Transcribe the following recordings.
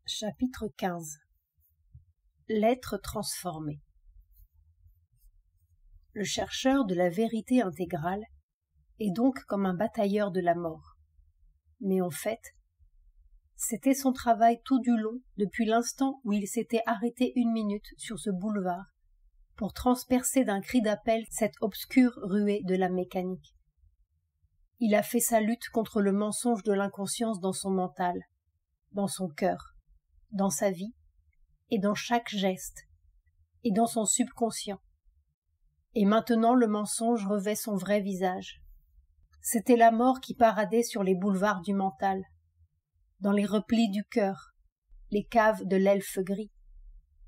Chapitre 15. L'être transformé. Le chercheur de la vérité intégrale est donc comme un batailleur de la mort. Mais en fait, c'était son travail tout du long depuis l'instant où il s'était arrêté une minute sur ce boulevard pour transpercer d'un cri d'appel cette obscure ruée de la mécanique. Il a fait sa lutte contre le mensonge de l'inconscience dans son mental, dans son cœur, dans sa vie, et dans chaque geste, et dans son subconscient. Et maintenant le mensonge revêt son vrai visage. C'était la mort qui paradait sur les boulevards du mental, dans les replis du cœur, les caves de l'elfe gris,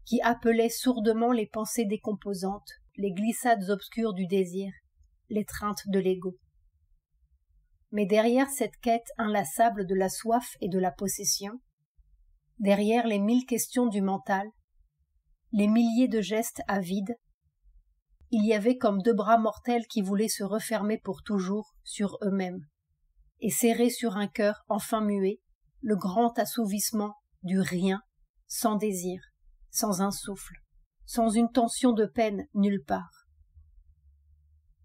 qui appelait sourdement les pensées décomposantes, les glissades obscures du désir, l'étreinte de l'ego. Mais derrière cette quête inlassable de la soif et de la possession, derrière les 1000 questions du mental, les milliers de gestes avides, il y avait comme 2 bras mortels qui voulaient se refermer pour toujours sur eux-mêmes, et serrer sur un cœur enfin muet le grand assouvissement du rien, sans désir, sans un souffle, sans une tension de peine nulle part.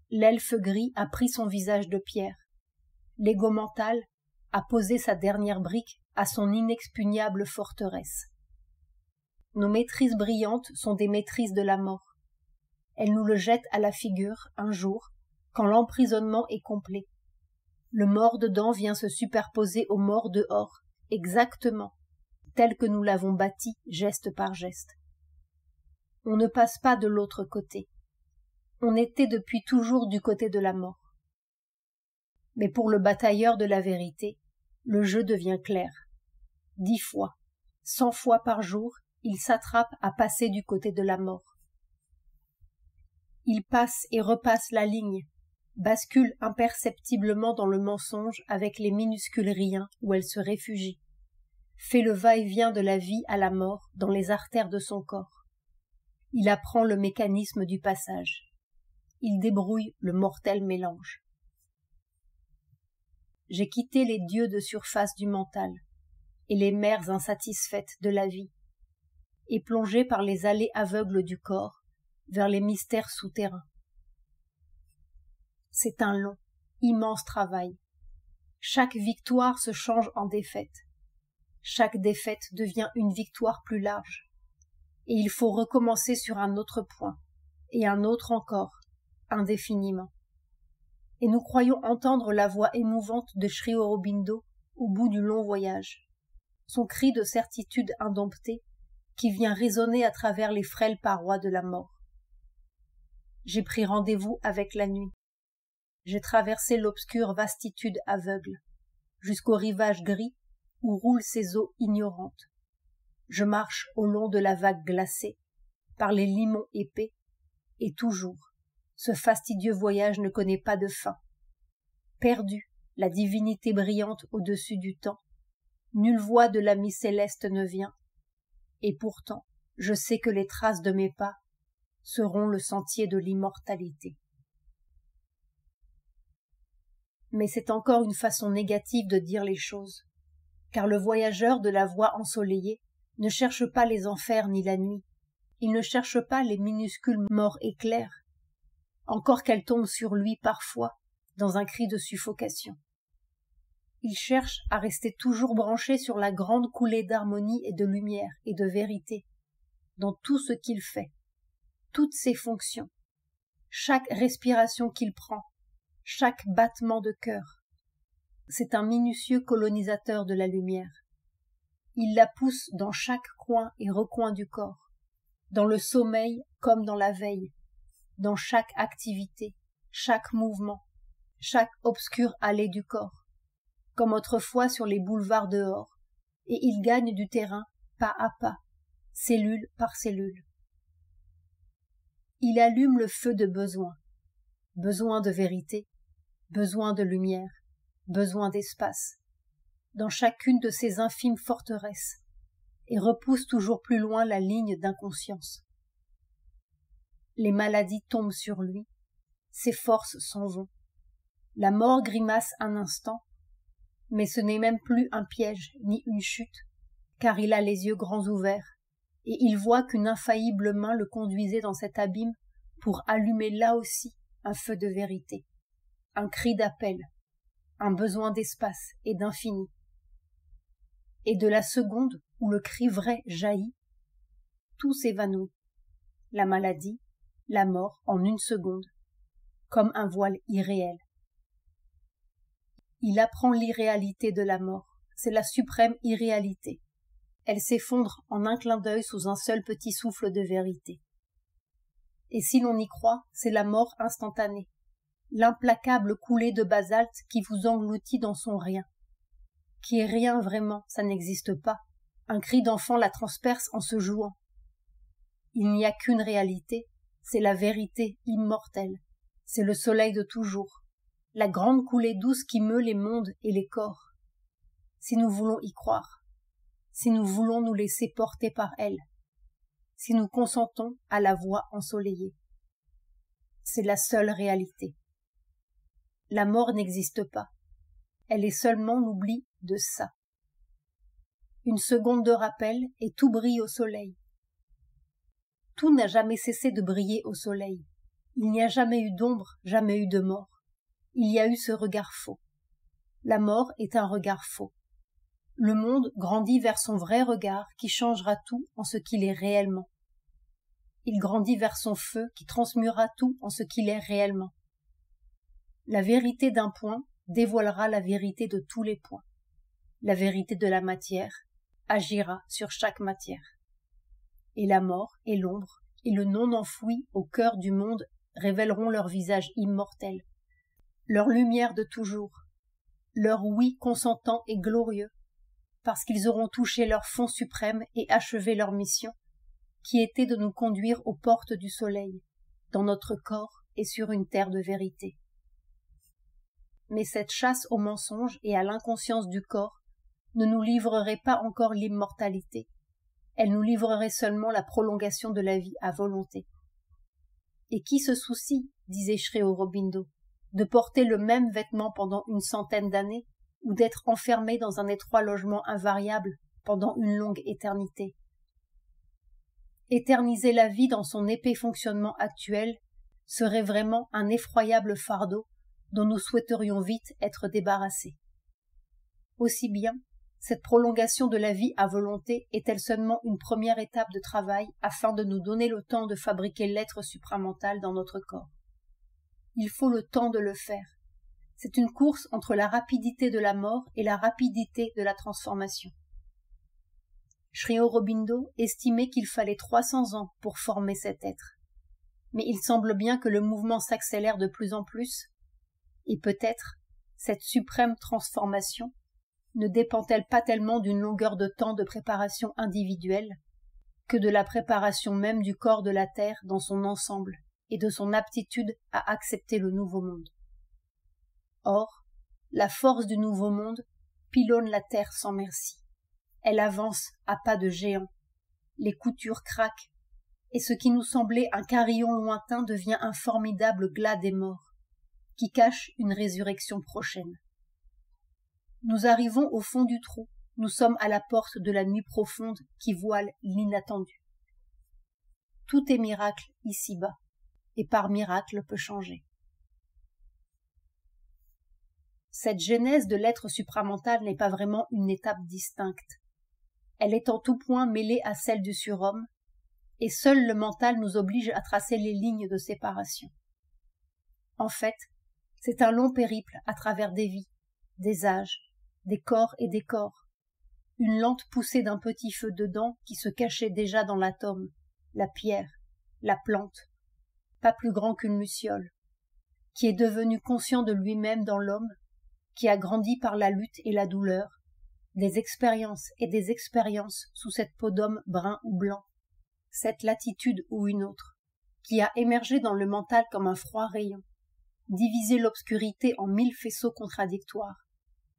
L'elfe gris a pris son visage de pierre, l'ego mental a posé sa dernière brique à son inexpugnable forteresse. Nos maîtrises brillantes sont des maîtrises de la mort. Elles nous le jettent à la figure, un jour, quand l'emprisonnement est complet. Le mort dedans vient se superposer au mort dehors, exactement, tel que nous l'avons bâti geste par geste. On ne passe pas de l'autre côté. On était depuis toujours du côté de la mort. Mais pour le batailleur de la vérité, le jeu devient clair. 10 fois, 100 fois par jour, il s'attrape à passer du côté de la mort. Il passe et repasse la ligne, bascule imperceptiblement dans le mensonge avec les minuscules riens où elle se réfugie, fait le va-et-vient de la vie à la mort dans les artères de son corps. Il apprend le mécanisme du passage. Il débrouille le mortel mélange. J'ai quitté les dieux de surface du mental et les mers insatisfaites de la vie, et plongé par les allées aveugles du corps vers les mystères souterrains. C'est un long, immense travail. Chaque victoire se change en défaite. Chaque défaite devient une victoire plus large. Et il faut recommencer sur un autre point, et un autre encore, indéfiniment. Et nous croyons entendre la voix émouvante de Sri Aurobindo au bout du long voyage, son cri de certitude indomptée qui vient résonner à travers les frêles parois de la mort. J'ai pris rendez-vous avec la nuit. J'ai traversé l'obscure vastitude aveugle, jusqu'au rivage gris où roulent ces eaux ignorantes. Je marche au long de la vague glacée, par les limons épais, et toujours, ce fastidieux voyage ne connaît pas de fin. Perdu, la divinité brillante au-dessus du temps, nulle voix de l'ami céleste ne vient, et pourtant, je sais que les traces de mes pas seront le sentier de l'immortalité. Mais c'est encore une façon négative de dire les choses, car le voyageur de la voie ensoleillée ne cherche pas les enfers ni la nuit, il ne cherche pas les minuscules morts éclairs, encore qu'elles tombent sur lui parfois, dans un cri de suffocation. Il cherche à rester toujours branché sur la grande coulée d'harmonie et de lumière et de vérité, dans tout ce qu'il fait, toutes ses fonctions, chaque respiration qu'il prend, chaque battement de cœur. C'est un minutieux colonisateur de la lumière. Il la pousse dans chaque coin et recoin du corps, dans le sommeil comme dans la veille, dans chaque activité, chaque mouvement, chaque obscure allée du corps, comme autrefois sur les boulevards dehors, et il gagne du terrain pas à pas, cellule par cellule. Il allume le feu de besoin, besoin de vérité, besoin de lumière, besoin d'espace, dans chacune de ces infimes forteresses, et repousse toujours plus loin la ligne d'inconscience. Les maladies tombent sur lui, ses forces s'en vont. La mort grimace un instant, mais ce n'est même plus un piège ni une chute, car il a les yeux grands ouverts, et il voit qu'une infaillible main le conduisait dans cet abîme pour allumer là aussi un feu de vérité, un cri d'appel, un besoin d'espace et d'infini. Et de la seconde où le cri vrai jaillit, tout s'évanouit, la maladie, la mort en une seconde, comme un voile irréel. Il apprend l'irréalité de la mort, c'est la suprême irréalité. Elle s'effondre en un clin d'œil sous un seul petit souffle de vérité. Et si l'on y croit, c'est la mort instantanée, l'implacable coulée de basalte qui vous engloutit dans son rien. Qui est rien vraiment, ça n'existe pas. Un cri d'enfant la transperce en se jouant. Il n'y a qu'une réalité, c'est la vérité immortelle, c'est le soleil de toujours, la grande coulée douce qui meut les mondes et les corps. Si nous voulons y croire, si nous voulons nous laisser porter par elle, si nous consentons à la voix ensoleillée. C'est la seule réalité. La mort n'existe pas, elle est seulement l'oubli de ça. Une seconde de rappel et tout brille au soleil. Tout n'a jamais cessé de briller au soleil. Il n'y a jamais eu d'ombre, jamais eu de mort. Il y a eu ce regard faux. La mort est un regard faux. Le monde grandit vers son vrai regard qui changera tout en ce qu'il est réellement. Il grandit vers son feu qui transmuera tout en ce qu'il est réellement. La vérité d'un point dévoilera la vérité de tous les points. La vérité de la matière agira sur chaque matière. Et la mort et l'ombre et le non enfoui au cœur du monde révéleront leur visage immortel, leur lumière de toujours, leur oui consentant et glorieux, parce qu'ils auront touché leur fond suprême et achevé leur mission, qui était de nous conduire aux portes du soleil, dans notre corps et sur une terre de vérité. Mais cette chasse au mensonge et à l'inconscience du corps ne nous livrerait pas encore l'immortalité, elle nous livrerait seulement la prolongation de la vie à volonté. Et qui se soucie, disait Sri Aurobindo, de porter le même vêtement pendant une centaine d'années ou d'être enfermé dans un étroit logement invariable pendant une longue éternité. Éterniser la vie dans son épais fonctionnement actuel serait vraiment un effroyable fardeau dont nous souhaiterions vite être débarrassés. Aussi bien, cette prolongation de la vie à volonté est-elle seulement une première étape de travail afin de nous donner le temps de fabriquer l'être supramental dans notre corps. Il faut le temps de le faire. C'est une course entre la rapidité de la mort et la rapidité de la transformation. Sri Aurobindo estimait qu'il fallait 300 ans pour former cet être. Mais il semble bien que le mouvement s'accélère de plus en plus, et peut-être cette suprême transformation ne dépend-elle pas tellement d'une longueur de temps de préparation individuelle que de la préparation même du corps de la Terre dans son ensemble et de son aptitude à accepter le nouveau monde. Or, la force du nouveau monde pilonne la Terre sans merci. Elle avance à pas de géant. Les coutures craquent, et ce qui nous semblait un carillon lointain devient un formidable glas des morts, qui cache une résurrection prochaine. Nous arrivons au fond du trou, nous sommes à la porte de la nuit profonde qui voile l'inattendu. Tout est miracle ici-bas, et par miracle peut changer. Cette genèse de l'être supramental n'est pas vraiment une étape distincte. Elle est en tout point mêlée à celle du surhomme, et seul le mental nous oblige à tracer les lignes de séparation. En fait, c'est un long périple à travers des vies, des âges, des corps et des corps, une lente poussée d'un petit feu dedans qui se cachait déjà dans l'atome, la pierre, la plante, pas plus grand qu'une luciole, qui est devenu conscient de lui-même dans l'homme, qui a grandi par la lutte et la douleur, des expériences et des expériences sous cette peau d'homme brun ou blanc, cette latitude ou une autre, qui a émergé dans le mental comme un froid rayon, divisé l'obscurité en 1000 faisceaux contradictoires,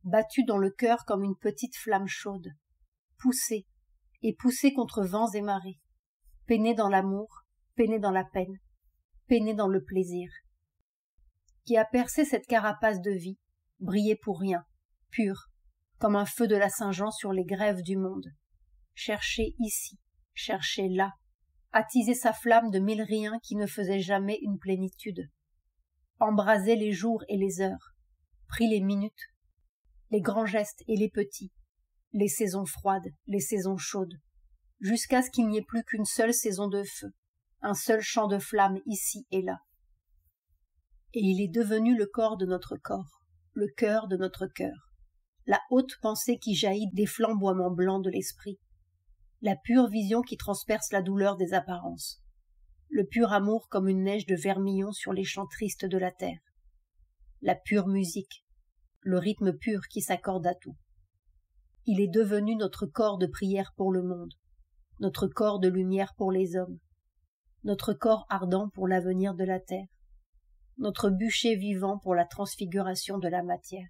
battu dans le cœur comme une petite flamme chaude, poussé et poussé contre vents et marées, peiné dans l'amour, peiné dans la peine, peiné dans le plaisir, qui a percé cette carapace de vie, brillé pour rien, pur, comme un feu de la Saint-Jean sur les grèves du monde, chercher ici, chercher là, attiser sa flamme de mille riens qui ne faisaient jamais une plénitude, embraser les jours et les heures, pris les minutes, les grands gestes et les petits, les saisons froides, les saisons chaudes, jusqu'à ce qu'il n'y ait plus qu'une seule saison de feu, un seul champ de flamme ici et là. Et il est devenu le corps de notre corps, le cœur de notre cœur, la haute pensée qui jaillit des flamboiements blancs de l'esprit, la pure vision qui transperce la douleur des apparences, le pur amour comme une neige de vermillon sur les champs tristes de la terre, la pure musique, le rythme pur qui s'accorde à tout. Il est devenu notre corps de prière pour le monde, notre corps de lumière pour les hommes, notre corps ardent pour l'avenir de la terre, notre bûcher vivant pour la transfiguration de la matière.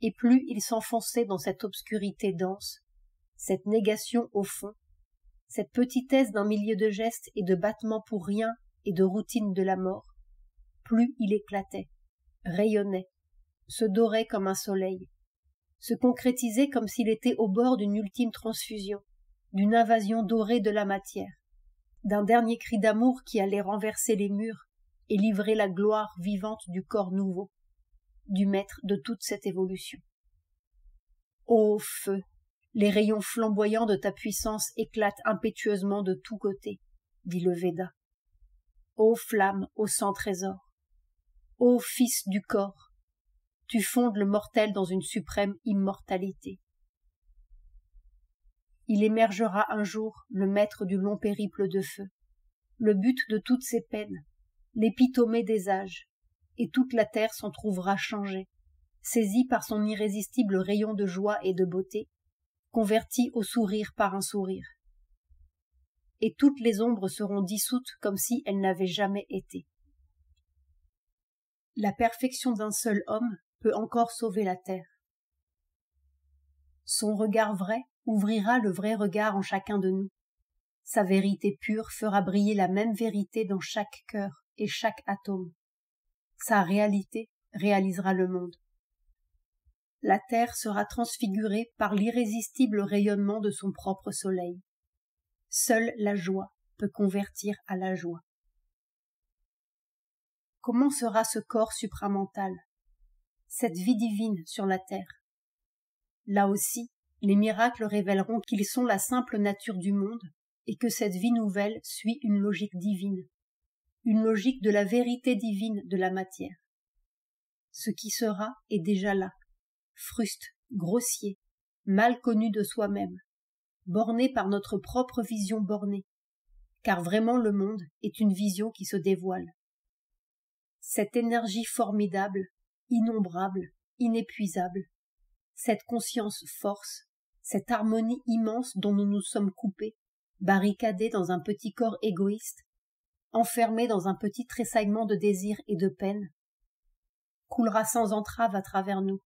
Et plus il s'enfonçait dans cette obscurité dense, cette négation au fond, cette petitesse d'un milieu de gestes et de battements pour rien et de routine de la mort, plus il éclatait, rayonnait, se dorait comme un soleil, se concrétisait comme s'il était au bord d'une ultime transfusion, d'une invasion dorée de la matière, d'un dernier cri d'amour qui allait renverser les murs et livrer la gloire vivante du corps nouveau, du maître de toute cette évolution. Ô feu, les rayons flamboyants de ta puissance éclatent impétueusement de tous côtés, dit le Véda. Ô flamme au sang trésor, ô fils du corps, tu fondes le mortel dans une suprême immortalité. Il émergera un jour le maître du long périple de feu, le but de toutes ses peines, l'épitomée des âges, et toute la terre s'en trouvera changée, saisie par son irrésistible rayon de joie et de beauté, convertie au sourire par un sourire. Et toutes les ombres seront dissoutes comme si elles n'avaient jamais été. La perfection d'un seul homme peut encore sauver la terre. Son regard vrai ouvrira le vrai regard en chacun de nous. Sa vérité pure fera briller la même vérité dans chaque cœur et chaque atome. Sa réalité réalisera le monde. La terre sera transfigurée par l'irrésistible rayonnement de son propre soleil. Seule la joie peut convertir à la joie. Comment sera ce corps supramental, cette vie divine sur la terre? Là aussi, les miracles révéleront qu'ils sont la simple nature du monde et que cette vie nouvelle suit une logique divine, une logique de la vérité divine de la matière. Ce qui sera est déjà là, fruste, grossier, mal connu de soi-même, borné par notre propre vision bornée, car vraiment le monde est une vision qui se dévoile. Cette énergie formidable, innombrable, inépuisable, cette conscience force, cette harmonie immense dont nous nous sommes coupés, barricadés dans un petit corps égoïste, enfermés dans un petit tressaillement de désir et de peine, coulera sans entrave à travers nous,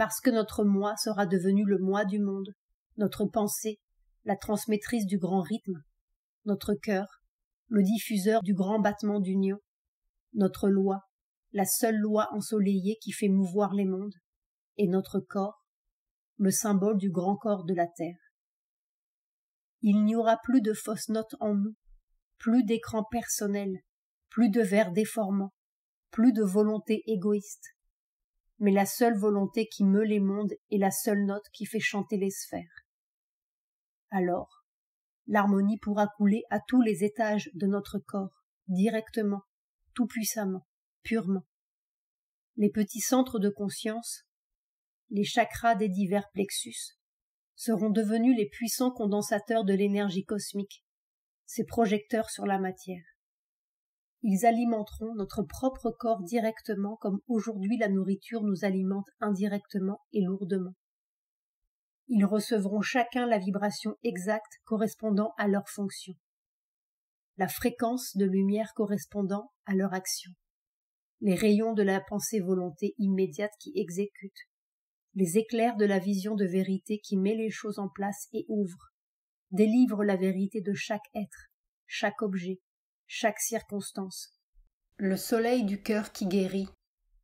parce que notre moi sera devenu le moi du monde, notre pensée, la transmettrice du grand rythme, notre cœur, le diffuseur du grand battement d'union, notre loi, la seule loi ensoleillée qui fait mouvoir les mondes, et notre corps, le symbole du grand corps de la terre. Il n'y aura plus de fausses notes en nous, plus d'écran personnel, plus de vers déformants, plus de volonté égoïste, mais la seule volonté qui meut les mondes est la seule note qui fait chanter les sphères. Alors, l'harmonie pourra couler à tous les étages de notre corps, directement, tout puissamment, purement. Les petits centres de conscience, les chakras des divers plexus, seront devenus les puissants condensateurs de l'énergie cosmique, ces projecteurs sur la matière. Ils alimenteront notre propre corps directement comme aujourd'hui la nourriture nous alimente indirectement et lourdement. Ils recevront chacun la vibration exacte correspondant à leur fonction, la fréquence de lumière correspondant à leur action, les rayons de la pensée-volonté immédiate qui exécute, les éclairs de la vision de vérité qui met les choses en place et ouvre, délivre la vérité de chaque être, chaque objet, chaque circonstance, le soleil du cœur qui guérit,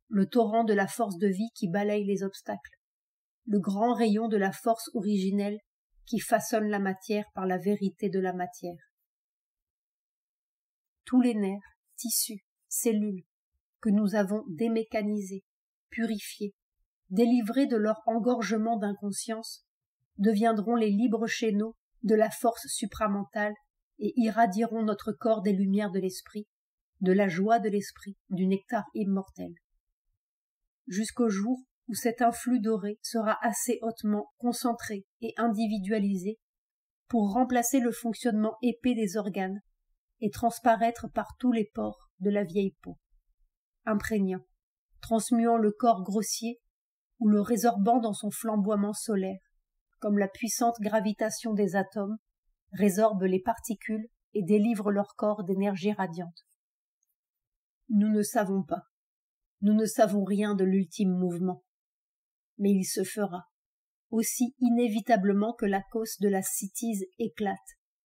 le torrent de la force de vie qui balaye les obstacles, le grand rayon de la force originelle qui façonne la matière par la vérité de la matière. Tous les nerfs, tissus, cellules, que nous avons démécanisés, purifiés, délivrés de leur engorgement d'inconscience, deviendront les libres chéneaux de la force supramentale et irradieront notre corps des lumières de l'esprit, de la joie de l'esprit, du nectar immortel. Jusqu'au jour où cet influx doré sera assez hautement concentré et individualisé pour remplacer le fonctionnement épais des organes et transparaître par tous les pores de la vieille peau, imprégnant, transmuant le corps grossier ou le résorbant dans son flamboiement solaire, comme la puissante gravitation des atomes résorbe les particules et délivre leur corps d'énergie radiante. Nous ne savons pas, nous ne savons rien de l'ultime mouvement, mais il se fera, aussi inévitablement que la causse de la cytise éclate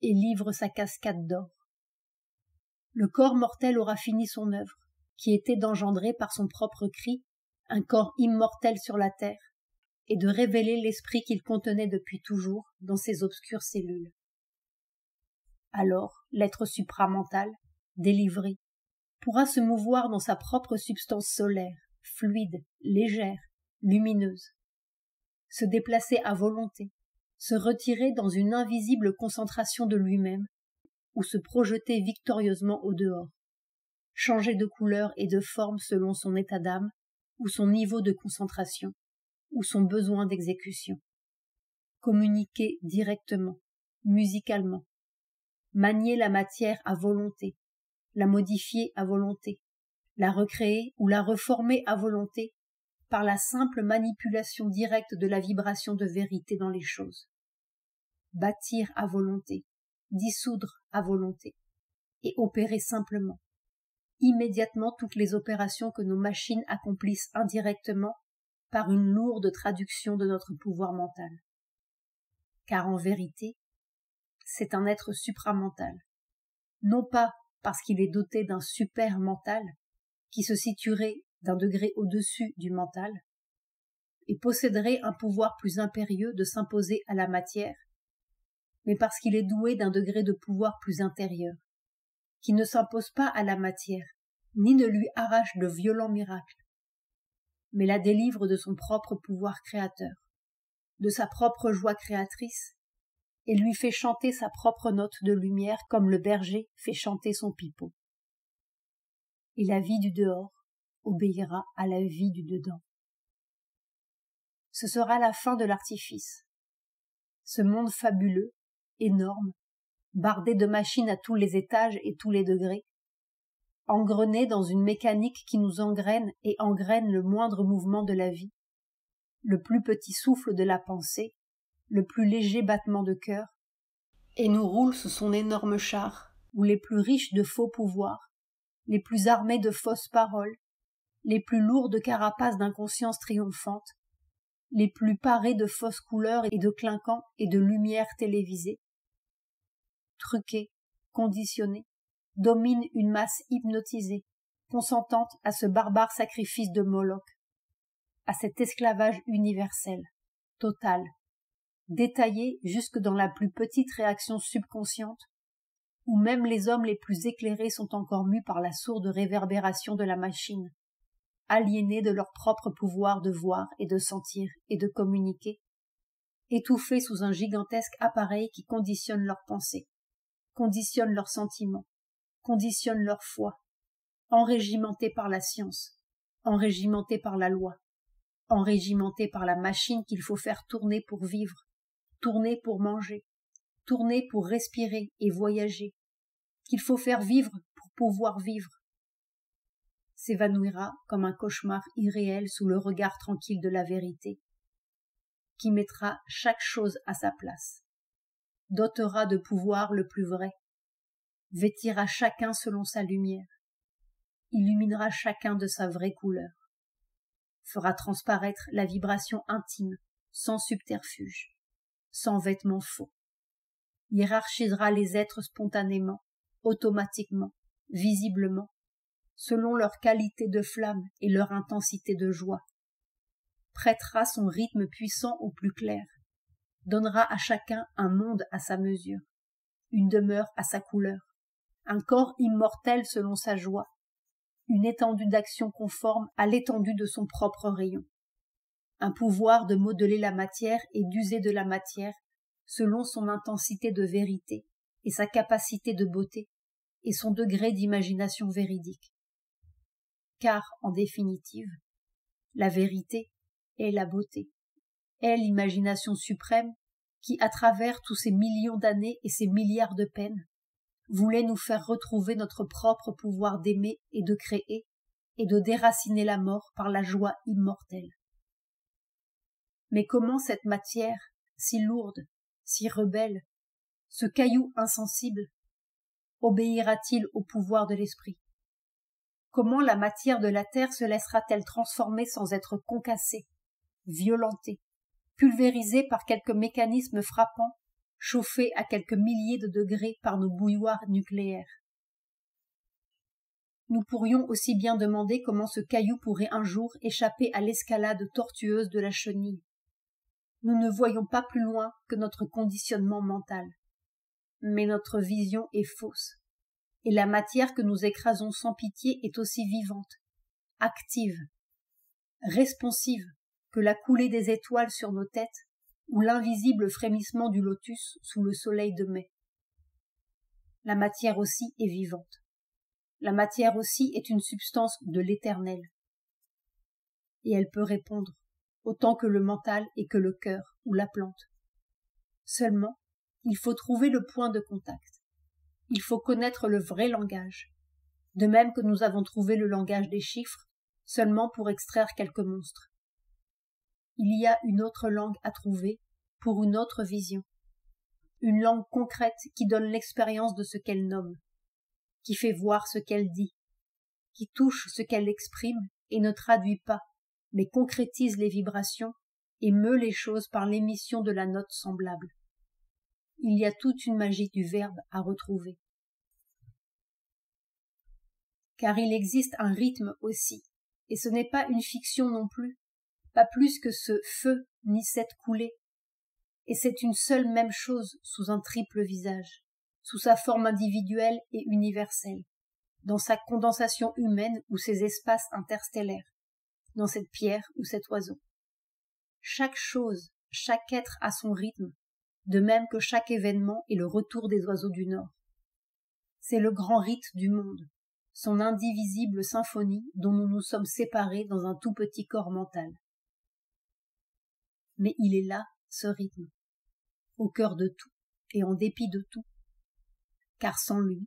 et livre sa cascade d'or. Le corps mortel aura fini son œuvre, qui était d'engendrer par son propre cri un corps immortel sur la terre, et de révéler l'esprit qu'il contenait depuis toujours dans ses obscures cellules. Alors, l'être supramental, délivré, pourra se mouvoir dans sa propre substance solaire, fluide, légère, lumineuse, se déplacer à volonté, se retirer dans une invisible concentration de lui-même, ou se projeter victorieusement au dehors, changer de couleur et de forme selon son état d'âme, ou son niveau de concentration, ou son besoin d'exécution. Communiquer directement, musicalement, manier la matière à volonté, la modifier à volonté, la recréer ou la reformer à volonté par la simple manipulation directe de la vibration de vérité dans les choses. Bâtir à volonté, dissoudre à volonté, et opérer simplement, immédiatement toutes les opérations que nos machines accomplissent indirectement par une lourde traduction de notre pouvoir mental. Car en vérité, c'est un être supramental, non pas parce qu'il est doté d'un super mental qui se situerait d'un degré au-dessus du mental et posséderait un pouvoir plus impérieux de s'imposer à la matière, mais parce qu'il est doué d'un degré de pouvoir plus intérieur, qui ne s'impose pas à la matière, ni ne lui arrache de violents miracles, mais la délivre de son propre pouvoir créateur, de sa propre joie créatrice, et lui fait chanter sa propre note de lumière comme le berger fait chanter son pipeau. Et la vie du dehors obéira à la vie du dedans. Ce sera la fin de l'artifice. Ce monde fabuleux, énorme, bardé de machines à tous les étages et tous les degrés, engrené dans une mécanique qui nous engraine et engraine le moindre mouvement de la vie, le plus petit souffle de la pensée, le plus léger battement de cœur, et nous roule sous son énorme char, où les plus riches de faux pouvoirs, les plus armés de fausses paroles, les plus lourdes carapaces d'inconscience triomphante, les plus parés de fausses couleurs et de clinquants et de lumières télévisées, truqués, conditionnés, dominent une masse hypnotisée, consentante à ce barbare sacrifice de Moloch, à cet esclavage universel, total, détaillé jusque dans la plus petite réaction subconsciente, où même les hommes les plus éclairés sont encore mus par la sourde réverbération de la machine, aliénés de leur propre pouvoir de voir et de sentir et de communiquer, étouffés sous un gigantesque appareil qui conditionne leurs pensées, conditionne leurs sentiments, conditionne leur foi, enrégimentés par la science, enrégimentés par la loi, enrégimentés par la machine qu'il faut faire tourner pour vivre, tourner pour manger, tourner pour respirer et voyager, qu'il faut faire vivre pour pouvoir vivre, s'évanouira comme un cauchemar irréel sous le regard tranquille de la vérité, qui mettra chaque chose à sa place, dotera de pouvoir le plus vrai, vêtira chacun selon sa lumière, illuminera chacun de sa vraie couleur, fera transparaître la vibration intime, sans subterfuge, sans vêtements faux, hiérarchisera les êtres spontanément, automatiquement, visiblement, selon leur qualité de flamme et leur intensité de joie, prêtera son rythme puissant au plus clair, donnera à chacun un monde à sa mesure, une demeure à sa couleur, un corps immortel selon sa joie, une étendue d'action conforme à l'étendue de son propre rayon, un pouvoir de modeler la matière et d'user de la matière selon son intensité de vérité et sa capacité de beauté et son degré d'imagination véridique. Car, en définitive, la vérité est la beauté, est l'imagination suprême qui, à travers tous ces millions d'années et ces milliards de peines, voulait nous faire retrouver notre propre pouvoir d'aimer et de créer et de déraciner la mort par la joie immortelle. Mais comment cette matière, si lourde, si rebelle, ce caillou insensible, obéira-t-il au pouvoir de l'esprit? Comment la matière de la terre se laissera-t-elle transformer sans être concassée, violentée, pulvérisée par quelque mécanisme frappant, chauffée à quelques milliers de degrés par nos bouilloires nucléaires? Nous pourrions aussi bien demander comment ce caillou pourrait un jour échapper à l'escalade tortueuse de la chenille. Nous ne voyons pas plus loin que notre conditionnement mental. Mais notre vision est fausse, et la matière que nous écrasons sans pitié est aussi vivante, active, responsive que la coulée des étoiles sur nos têtes ou l'invisible frémissement du lotus sous le soleil de mai. La matière aussi est vivante. La matière aussi est une substance de l'éternel. Et elle peut répondre, autant que le mental et que le cœur ou la plante. Seulement, il faut trouver le point de contact. Il faut connaître le vrai langage, de même que nous avons trouvé le langage des chiffres, seulement pour extraire quelques monstres. Il y a une autre langue à trouver pour une autre vision, une langue concrète qui donne l'expérience de ce qu'elle nomme, qui fait voir ce qu'elle dit, qui touche ce qu'elle exprime et ne traduit pas, mais concrétise les vibrations et meut les choses par l'émission de la note semblable. Il y a toute une magie du verbe à retrouver. Car il existe un rythme aussi, et ce n'est pas une fiction non plus, pas plus que ce feu ni cette coulée, et c'est une seule même chose sous un triple visage, sous sa forme individuelle et universelle, dans sa condensation humaine ou ses espaces interstellaires, dans cette pierre ou cet oiseau. Chaque chose, chaque être a son rythme, de même que chaque événement est le retour des oiseaux du Nord. C'est le grand rite du monde, son indivisible symphonie dont nous nous sommes séparés dans un tout petit corps mental. Mais il est là, ce rythme, au cœur de tout et en dépit de tout, car sans lui,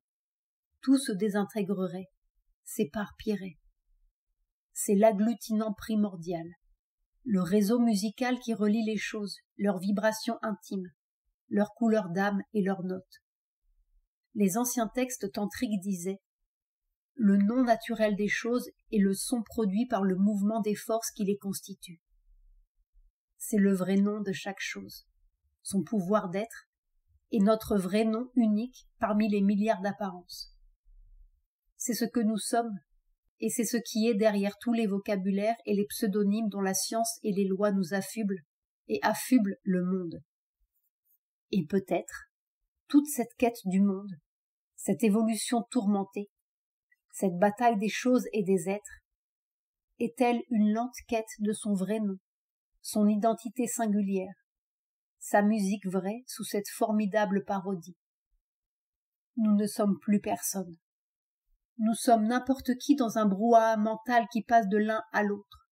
tout se désintégrerait, s'éparpillerait. C'est l'agglutinant primordial, le réseau musical qui relie les choses, leurs vibrations intimes, leurs couleurs d'âme et leurs notes. Les anciens textes tantriques disaient « Le nom naturel des choses est le son produit par le mouvement des forces qui les constituent. » C'est le vrai nom de chaque chose, son pouvoir d'être, et notre vrai nom unique parmi les milliards d'apparences. C'est ce que nous sommes, et c'est ce qui est derrière tous les vocabulaires et les pseudonymes dont la science et les lois nous affublent, et affublent le monde. Et peut-être, toute cette quête du monde, cette évolution tourmentée, cette bataille des choses et des êtres, est-elle une lente quête de son vrai nom, son identité singulière, sa musique vraie sous cette formidable parodie? Nous ne sommes plus personne. Nous sommes n'importe qui dans un brouhaha mental qui passe de l'un à l'autre.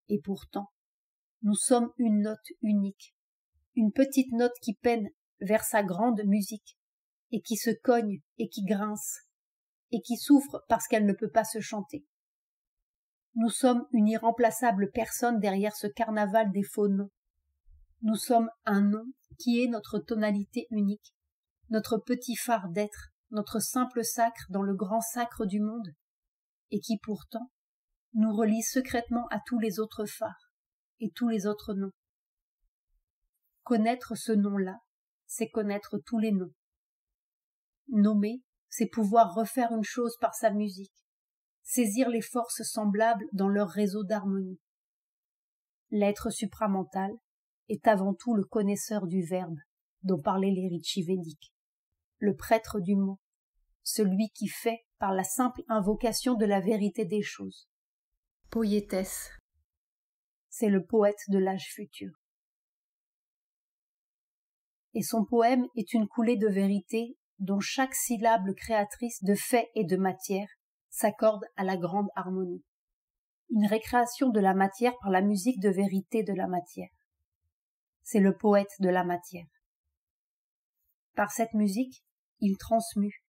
Et pourtant, nous sommes une note unique, une petite note qui peine vers sa grande musique, et qui se cogne et qui grince, et qui souffre parce qu'elle ne peut pas se chanter. Nous sommes une irremplaçable personne derrière ce carnaval des faux noms. Nous sommes un nom qui est notre tonalité unique, notre petit phare d'être, notre simple sacre dans le grand sacre du monde, et qui pourtant nous relie secrètement à tous les autres phares et tous les autres noms. Connaître ce nom-là, c'est connaître tous les noms. Nommer, c'est pouvoir refaire une chose par sa musique, saisir les forces semblables dans leur réseau d'harmonie. L'être supramental, est avant tout le connaisseur du verbe dont parlaient les rites védiques, le prêtre du mot, celui qui fait par la simple invocation de la vérité des choses. Poïétesse, c'est le poète de l'âge futur. Et son poème est une coulée de vérité dont chaque syllabe créatrice de fait et de matière s'accorde à la grande harmonie. Une récréation de la matière par la musique de vérité de la matière. C'est le poète de la matière. Par cette musique, il transmue.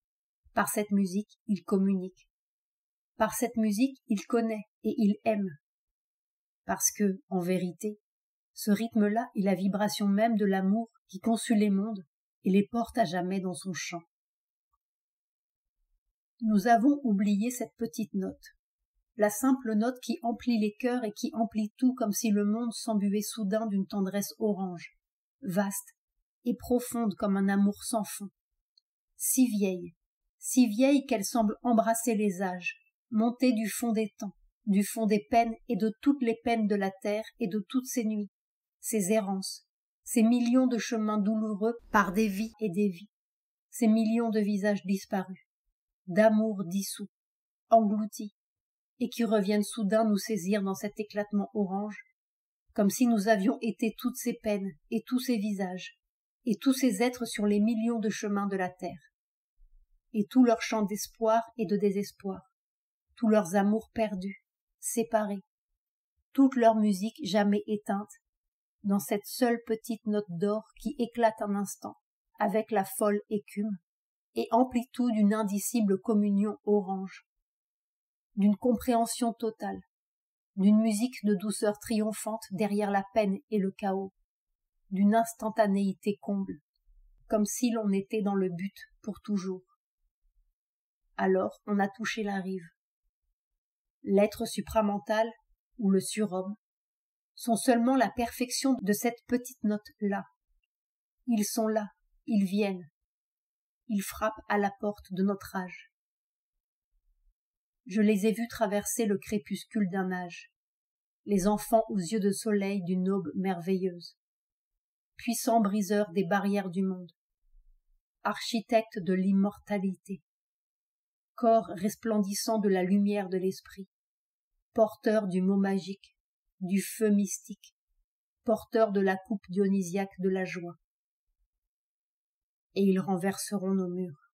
Par cette musique, il communique. Par cette musique, il connaît et il aime. Parce que, en vérité, ce rythme-là est la vibration même de l'amour qui conçut les mondes et les porte à jamais dans son chant. Nous avons oublié cette petite note, la simple note qui emplit les cœurs et qui emplit tout comme si le monde s'embuait soudain d'une tendresse orange, vaste et profonde comme un amour sans fond. Si vieille qu'elle semble embrasser les âges, monter du fond des temps, du fond des peines et de toutes les peines de la terre et de toutes ces nuits, ces errances, ces millions de chemins douloureux par des vies et des vies, ces millions de visages disparus, d'amour dissous, engloutis, et qui reviennent soudain nous saisir dans cet éclatement orange, comme si nous avions été toutes ces peines et tous ces visages, et tous ces êtres sur les millions de chemins de la terre, et tous leurs chants d'espoir et de désespoir, tous leurs amours perdus, séparés, toute leur musique jamais éteinte, dans cette seule petite note d'or qui éclate un instant, avec la folle écume, et emplit tout d'une indicible communion orange, d'une compréhension totale, d'une musique de douceur triomphante derrière la peine et le chaos, d'une instantanéité comble, comme si l'on était dans le but pour toujours. Alors on a touché la rive. L'être supramental, ou le surhomme, sont seulement la perfection de cette petite note-là. Ils sont là, ils viennent. Ils frappent à la porte de notre âge. Je les ai vus traverser le crépuscule d'un âge, les enfants aux yeux de soleil d'une aube merveilleuse, puissants briseurs des barrières du monde, architectes de l'immortalité, corps resplendissant de la lumière de l'esprit, porteurs du mot magique, du feu mystique, porteurs de la coupe dionysiaque de la joie. Et ils renverseront nos murs.